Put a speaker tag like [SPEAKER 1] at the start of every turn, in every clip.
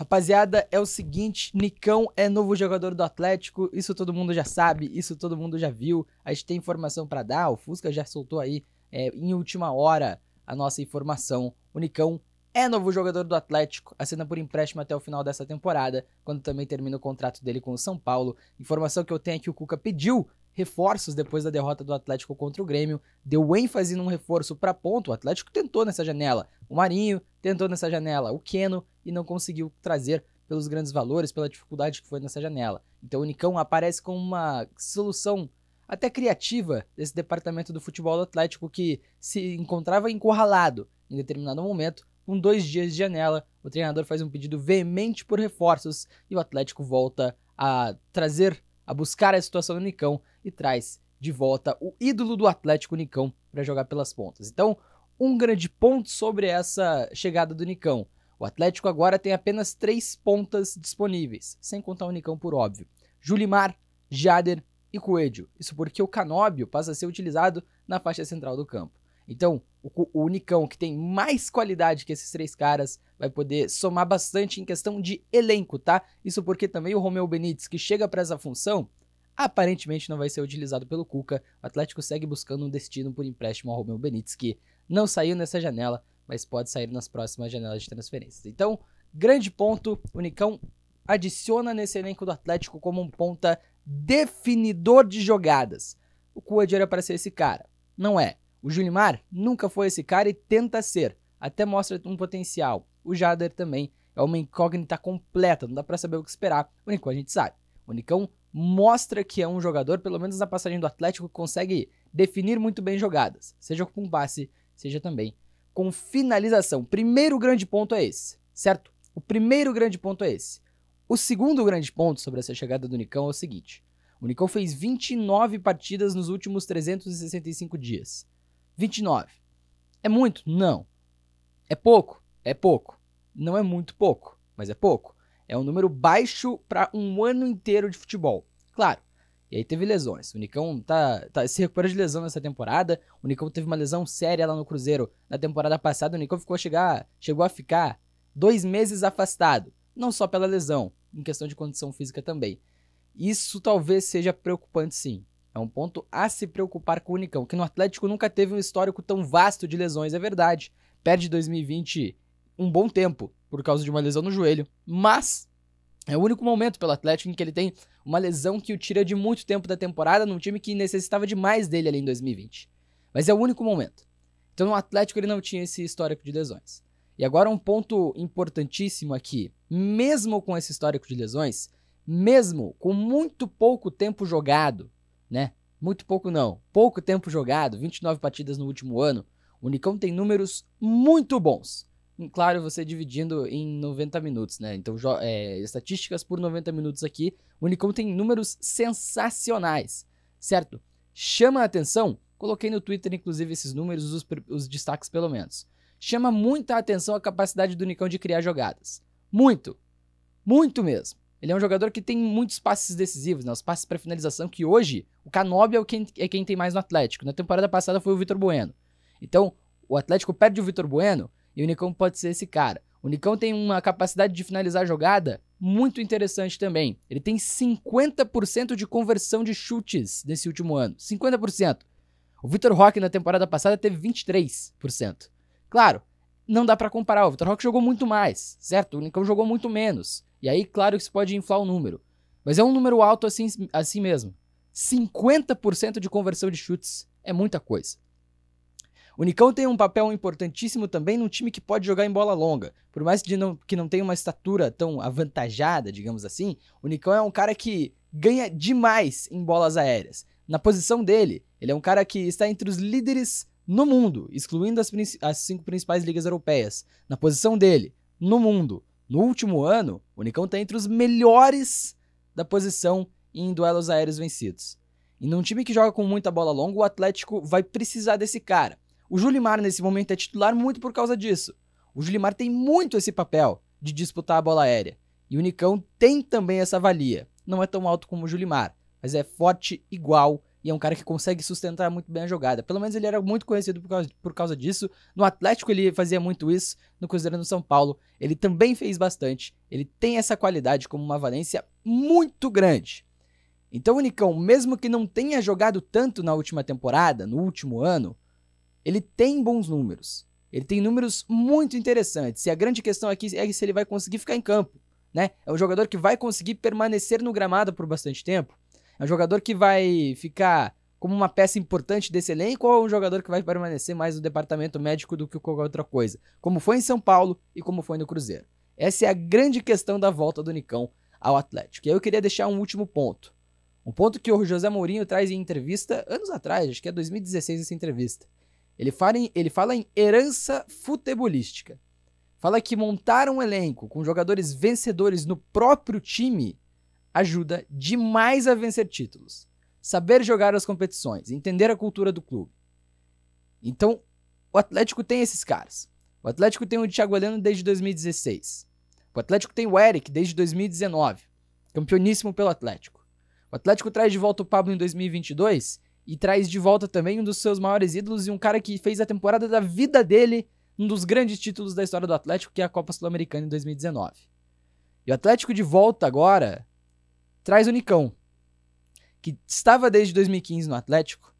[SPEAKER 1] Rapaziada, é o seguinte, Nicão é novo jogador do Atlético, isso todo mundo já sabe, isso todo mundo já viu, a gente tem informação pra dar, o Fusca já soltou aí em última hora a nossa informação. O Nicão é novo jogador do Atlético, assina por empréstimo até o final dessa temporada, quando também termina o contrato dele com o São Paulo. Informação que eu tenho é que o Cuca pediu reforços depois da derrota do Atlético contra o Grêmio, deu ênfase num reforço pra ponta. O Atlético tentou nessa janela, o Marinho tentou nessa janela, o Keno, e não conseguiu trazer pelos grandes valores, pela dificuldade que foi nessa janela. Então o Nicão aparece como uma solução até criativa desse departamento do futebol do Atlético, que se encontrava encurralado em determinado momento. Com 2 dias de janela, o treinador faz um pedido veemente por reforços e o Atlético volta a buscar a situação do Nicão e traz de volta o ídolo do Atlético, Nicão, para jogar pelas pontas. Então, um grande ponto sobre essa chegada do Nicão. O Atlético agora tem apenas 3 pontas disponíveis, sem contar o Nicão por óbvio. Julimar, Jader e Coelho. Isso porque o Canóbio passa a ser utilizado na faixa central do campo. Então, o Nicão, que tem mais qualidade que esses 3 caras, vai poder somar bastante em questão de elenco, tá? Isso porque também o Romeu Benítez, que chega para essa função, aparentemente não vai ser utilizado pelo Cuca. O Atlético segue buscando um destino por empréstimo ao Romeu Benítez, que não saiu nessa janela, mas pode sair nas próximas janelas de transferências. Então, grande ponto, o Nicão adiciona nesse elenco do Atlético como um ponta definidor de jogadas. O Coelho era para ser esse cara, não é. O Julimar nunca foi esse cara e tenta ser, até mostra um potencial. O Jader também é uma incógnita completa, não dá pra saber o que esperar. O Nicão a gente sabe. O Nicão mostra que é um jogador, pelo menos na passagem do Atlético, que consegue definir muito bem jogadas, seja com passe, seja também com finalização. Primeiro grande ponto é esse, certo? O primeiro grande ponto é esse. O segundo grande ponto sobre essa chegada do Nicão é o seguinte. O Nicão fez 29 partidas nos últimos 365 dias. 29. É muito? Não. É pouco? É pouco. Não é muito pouco, mas é pouco. É um número baixo para um ano inteiro de futebol. Claro. E aí teve lesões. O Nicão se recuperou de lesão nessa temporada. O Nicão teve uma lesão séria lá no Cruzeiro na temporada passada. O Nicão chegou a ficar 2 meses afastado. Não só pela lesão, em questão de condição física também. Isso talvez seja preocupante, sim. É um ponto a se preocupar com o Nicão, que no Atlético nunca teve um histórico tão vasto de lesões, é verdade. Perde 2020 um bom tempo por causa de uma lesão no joelho, mas é o único momento pelo Atlético em que ele tem uma lesão que o tira de muito tempo da temporada num time que necessitava demais dele ali em 2020. Mas é o único momento. Então no Atlético ele não tinha esse histórico de lesões. E agora um ponto importantíssimo aqui, mesmo com esse histórico de lesões, mesmo com muito pouco tempo jogado, né? Muito pouco não, pouco tempo jogado, 29 partidas no último ano, o Nicão tem números muito bons. Claro, você dividindo em 90 minutos, né? Então, estatísticas por 90 minutos aqui, o Nicão tem números sensacionais, certo? Chama a atenção, coloquei no Twitter inclusive esses números, os destaques pelo menos. Chama muita atenção a capacidade do Nicão de criar jogadas. Muito, muito mesmo. Ele é um jogador que tem muitos passes decisivos, né? Os passes para finalização, que hoje o Canóbio é quem tem mais no Atlético. Na temporada passada foi o Vitor Bueno. Então, o Atlético perde o Vitor Bueno e o Nicão pode ser esse cara. O Nicão tem uma capacidade de finalizar a jogada muito interessante também. Ele tem 50% de conversão de chutes nesse último ano. 50%. O Vitor Roque na temporada passada teve 23%. Claro, não dá pra comparar. O Vitor Roque jogou muito mais, certo? O Nicão jogou muito menos. E aí, claro que isso pode inflar o número. Mas é um número alto assim mesmo. 50% de conversão de chutes é muita coisa. O Nicão tem um papel importantíssimo também num time que pode jogar em bola longa. Por mais que não tenha uma estatura tão avantajada, digamos assim, o Nicão é um cara que ganha demais em bolas aéreas. Na posição dele, ele é um cara que está entre os líderes no mundo, excluindo as 5 principais ligas europeias. Na posição dele, no mundo, no último ano, o Nicão está entre os melhores da posição em duelos aéreos vencidos. E num time que joga com muita bola longa, o Atlético vai precisar desse cara. O Julimar, nesse momento, é titular muito por causa disso. O Julimar tem muito esse papel de disputar a bola aérea. E o Nicão tem também essa valia. Não é tão alto como o Julimar, mas é forte igual e é um cara que consegue sustentar muito bem a jogada. Pelo menos ele era muito conhecido por causa disso. No Atlético ele fazia muito isso, no Cruzeiro e no São Paulo ele também fez bastante. Ele tem essa qualidade como uma valência muito grande. Então o Nicão, mesmo que não tenha jogado tanto na última temporada, no último ano, ele tem bons números. Ele tem números muito interessantes. E a grande questão aqui é se ele vai conseguir ficar em campo, né? É um jogador que vai conseguir permanecer no gramado por bastante tempo. É um jogador que vai ficar como uma peça importante desse elenco ou é um jogador que vai permanecer mais no departamento médico do que qualquer outra coisa? Como foi em São Paulo e como foi no Cruzeiro. Essa é a grande questão da volta do Nicão ao Atlético. E aí eu queria deixar um último ponto. Um ponto que o José Mourinho traz em entrevista anos atrás, acho que é 2016 essa entrevista. Ele fala em herança futebolística. Fala que montar um elenco com jogadores vencedores no próprio time ajuda demais a vencer títulos. Saber jogar as competições, entender a cultura do clube. Então, o Atlético tem esses caras. O Atlético tem o Thiago Heleno desde 2016. O Atlético tem o Eric desde 2019. Campeoníssimo pelo Atlético. O Atlético traz de volta o Pablo em 2022 e traz de volta também um dos seus maiores ídolos e um cara que fez a temporada da vida dele, um dos grandes títulos da história do Atlético, que é a Copa Sul-Americana em 2019. E o Atlético de volta agora traz o Nicão, que estava desde 2015 no Atlético,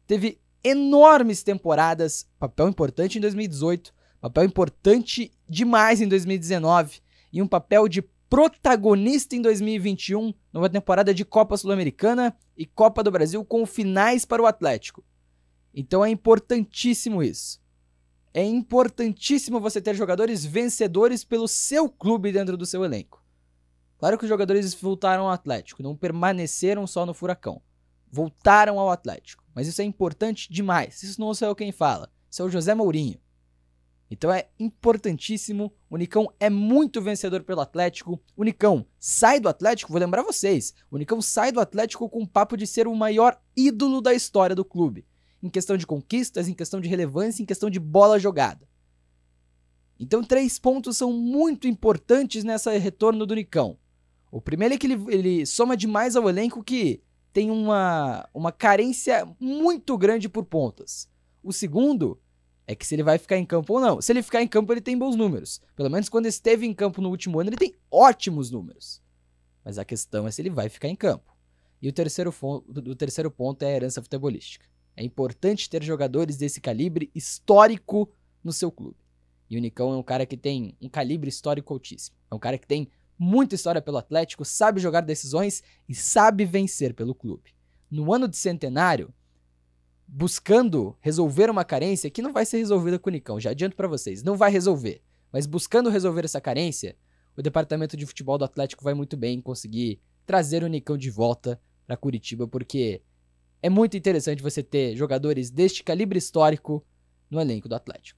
[SPEAKER 1] teve enormes temporadas, papel importante em 2018, papel importante demais em 2019 e um papel de protagonista em 2021, numa temporada de Copa Sul-Americana e Copa do Brasil com finais para o Atlético. Então é importantíssimo isso. É importantíssimo você ter jogadores vencedores pelo seu clube dentro do seu elenco. Claro que os jogadores voltaram ao Atlético, não permaneceram só no Furacão. Voltaram ao Atlético. Mas isso é importante demais. Isso não sou eu quem fala. Isso é o José Mourinho. Então é importantíssimo. O Nicão é muito vencedor pelo Atlético. O Nicão sai do Atlético, vou lembrar vocês. O Nicão sai do Atlético com o papo de ser o maior ídolo da história do clube. Em questão de conquistas, em questão de relevância, em questão de bola jogada. Então 3 pontos são muito importantes nessa retorno do Nicão. O primeiro é que ele soma demais ao elenco que tem uma carência muito grande por pontas. O segundo é que se ele vai ficar em campo ou não. Se ele ficar em campo, ele tem bons números. Pelo menos quando esteve em campo no último ano, ele tem ótimos números. Mas a questão é se ele vai ficar em campo. E o terceiro ponto é a herança futebolística. É importante ter jogadores desse calibre histórico no seu clube. E o Nicão é um cara que tem um calibre histórico altíssimo. É um cara que tem muita história pelo Atlético, sabe jogar decisões e sabe vencer pelo clube. No ano de centenário, buscando resolver uma carência que não vai ser resolvida com o Nicão, já adianto pra vocês, não vai resolver. Mas buscando resolver essa carência, o departamento de futebol do Atlético vai muito bem em conseguir trazer o Nicão de volta pra Curitiba, porque é muito interessante você ter jogadores deste calibre histórico no elenco do Atlético.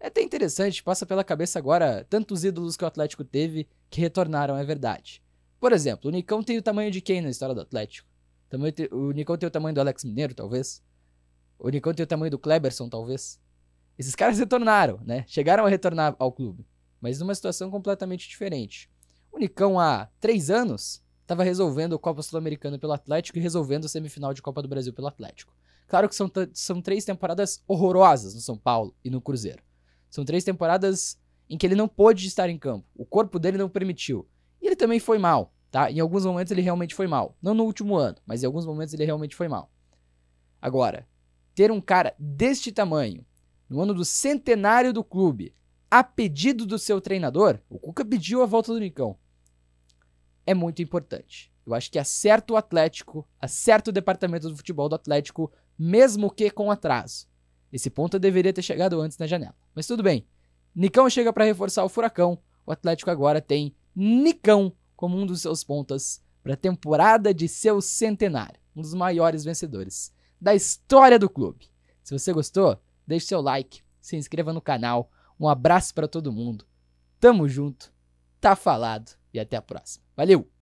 [SPEAKER 1] É até interessante, passa pela cabeça agora tantos ídolos que o Atlético teve que retornaram, é verdade. Por exemplo, o Nicão tem o tamanho de quem na história do Atlético? O Nicão tem o tamanho do Alex Mineiro, talvez? O Nicão tem o tamanho do Kleberson, talvez? Esses caras retornaram, né? Chegaram a retornar ao clube, mas numa situação completamente diferente. O Nicão, há 3 anos, estava resolvendo a Copa Sul-Americana pelo Atlético e resolvendo a semifinal de Copa do Brasil pelo Atlético. Claro que são 3 temporadas horrorosas no São Paulo e no Cruzeiro. São 3 temporadas em que ele não pôde estar em campo. O corpo dele não permitiu. E ele também foi mal, tá? Em alguns momentos ele realmente foi mal. Não no último ano, mas em alguns momentos ele realmente foi mal. Agora, ter um cara deste tamanho, no ano do centenário do clube, a pedido do seu treinador, o Cuca pediu a volta do Nicão, é muito importante. Eu acho que acerta o Atlético, acerta o departamento do futebol do Atlético, mesmo que com atraso. Esse ponto deveria ter chegado antes na janela. Mas tudo bem. Nicão chega para reforçar o Furacão. O Atlético agora tem Nicão como um dos seus pontas para a temporada de seu centenário. Um dos maiores vencedores da história do clube. Se você gostou, deixe seu like, se inscreva no canal. Um abraço para todo mundo. Tamo junto. Tá falado e até a próxima. Valeu!